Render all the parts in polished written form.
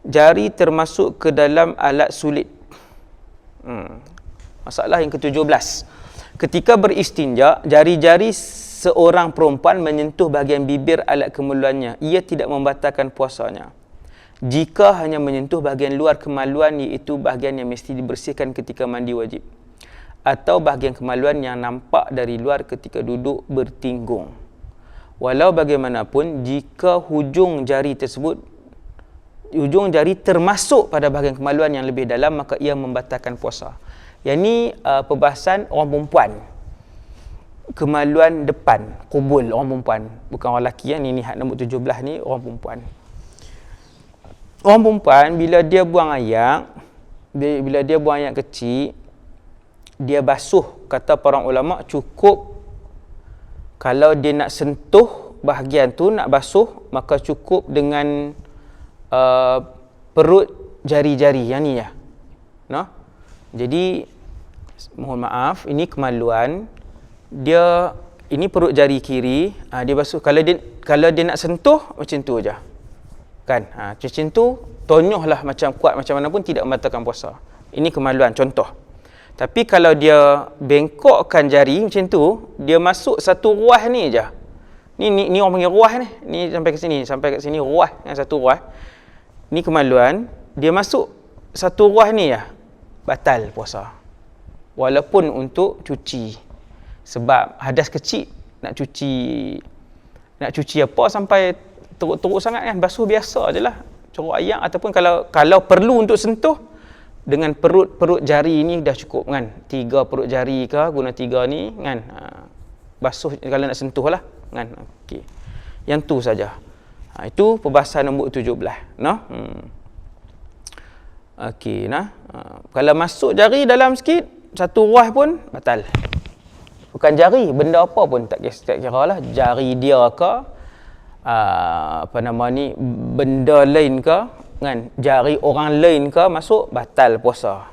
jari termasuk ke dalam alat sulit. Masalah yang ke-17. Ketika beristinja, jari-jari seorang perempuan menyentuh bahagian bibir alat kemaluannya. Ia tidak membatalkan puasanya. Jika hanya menyentuh bahagian luar kemaluan, iaitu bahagian yang mesti dibersihkan ketika mandi wajib, atau bahagian kemaluan yang nampak dari luar ketika duduk bertinggung. Walau bagaimanapun, jika hujung jari termasuk pada bahagian kemaluan yang lebih dalam, maka ia membatalkan puasa. Yang ni perbahasan orang perempuan. Kemaluan depan, kubul orang perempuan. Bukan orang lelaki. Ni nombor 17 ni orang perempuan. Orang perempuan bila dia buang air kecil, dia basuh. Kata para ulama, cukup kalau dia nak sentuh bahagian tu, nak basuh, maka cukup dengan perut jari-jari yang ni ya. Jadi mohon maaf, ini kemaluan dia, ini perut jari kiri, dia basuh. Kalau dia nak sentuh macam tu aja. Kan? Macam tu, tonyohlah macam kuat macam mana pun tidak membatalkan puasa. Ini kemaluan contoh. Tapi kalau dia bengkokkan jari macam tu, dia masuk satu ruas ni aja. Ni orang panggil ruas ni. Ni sampai ke sini ruas, satu ruas. Ni kemaluan, dia masuk satu ruas ni ya. Batal puasa. Walaupun untuk cuci. Sebab hadas kecil, nak cuci apa sampai teruk-teruk sangat kan, basuh biasa je lah, corok air. Ataupun kalau perlu untuk sentuh, dengan perut jari ni dah cukup kan, 3 perut jari ke, guna 3 ni kan, basuh kalau nak sentuh lah kan. Okey, yang tu saja. Itu perbahasan nombor 17 Okey kalau masuk jari dalam sikit, satu ruas pun batal. Bukan jari, benda apa pun tak kira lah, jari dia ke, benda lain ke kan, jari orang lain ke masuk, batal puasa.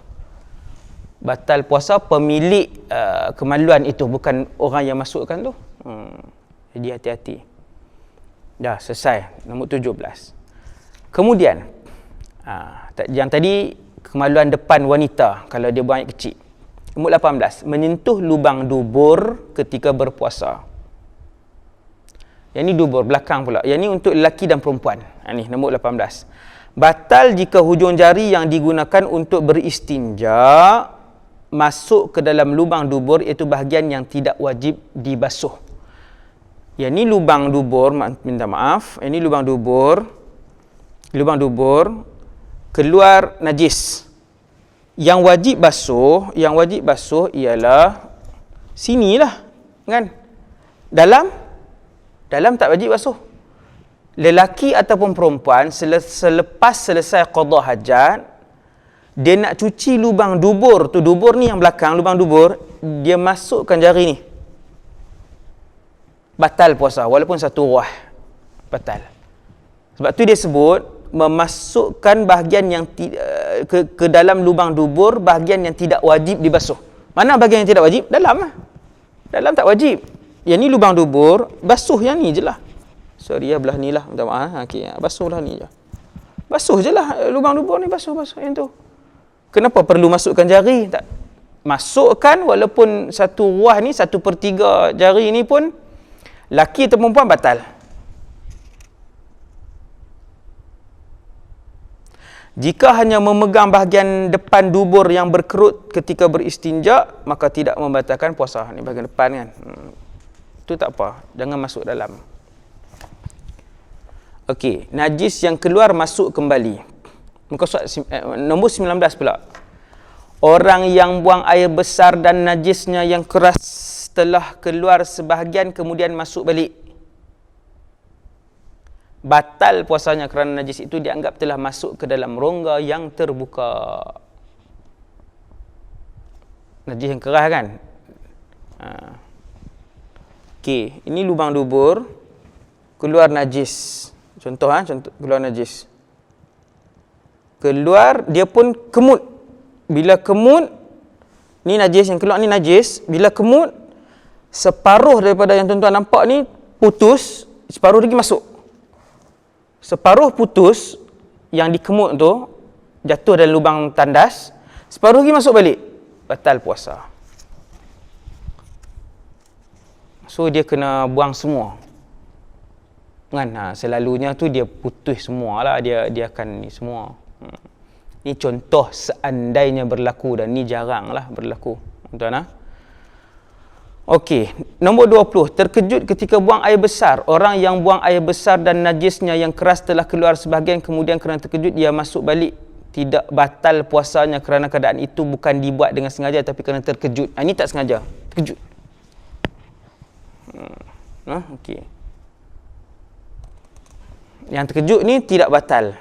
Batal puasa pemilik kemaluan itu, bukan orang yang masukkan tu. Jadi hati-hati. Dah selesai nombor 17. Kemudian yang tadi kemaluan depan wanita kalau dia buang air kecil. Nombor 18, menyentuh lubang dubur ketika berpuasa. Yang ni dubur belakang pula. Yang ni untuk lelaki dan perempuan. Ni nombor 18. Batal jika hujung jari yang digunakan untuk beristinja masuk ke dalam lubang dubur, iaitu bahagian yang tidak wajib dibasuh. Yang ni lubang dubur, minta maaf. Ini lubang dubur. Lubang dubur keluar najis. Yang wajib basuh ialah sinilah kan. Dalam tak wajib basuh. Lelaki ataupun perempuan selepas selesai qada hajat, dia nak cuci lubang dubur tu, dubur ni yang belakang, lubang dubur, dia masukkan jari ni, batal puasa walaupun satu ruah, batal. Sebab tu dia sebut memasukkan bahagian yang ke dalam lubang dubur, bahagian yang tidak wajib dibasuh. Mana bahagian yang tidak wajib? Dalam tak wajib. Yang ni lubang dubur, basuh yang ni je lah. Sorry ya, belah ni lah, minta maaf. Okay, basuh belah ni je. Basuh je lah lubang dubur ni, basuh yang tu. Kenapa perlu masukkan jari? Tak. Masukkan walaupun satu ruah ni, 1/3 jari ni pun, laki atau perempuan batal. Jika hanya memegang bahagian depan dubur yang berkerut ketika beristinja, maka tidak membatalkan puasa. Ni bahagian depan kan. Itu tak apa, jangan masuk dalam. Okey, najis yang keluar masuk kembali. Muka surat nombor 19 pula. Orang yang buang air besar dan najisnya yang keras telah keluar sebahagian kemudian masuk balik, batal puasanya kerana najis itu dianggap telah masuk ke dalam rongga yang terbuka. Najis yang keras kan. Okey, ini lubang dubur, keluar najis. Contoh keluar najis. Keluar, dia pun kemut. Bila kemut, ni najis yang keluar ni najis. Bila kemut, separuh daripada yang tuan-tuan nampak ni putus, separuh lagi masuk. Separuh putus, yang dikemut tu jatuh dalam lubang tandas, separuh lagi masuk balik, batal puasa. So dia kena buang semua. Kan? Selalunya tu dia putus semualah, dia akan ni semua. Ni contoh seandainya berlaku, dan ni jaranglah berlaku. Tuan-tuan. Okey, nombor 20. Terkejut ketika buang air besar. Orang yang buang air besar dan najisnya yang keras telah keluar sebahagian, kemudian kerana terkejut ia masuk balik. Tidak batal puasanya kerana keadaan itu bukan dibuat dengan sengaja, tapi kerana terkejut. Ini tak sengaja, terkejut. Okey. Yang terkejut ni tidak batal.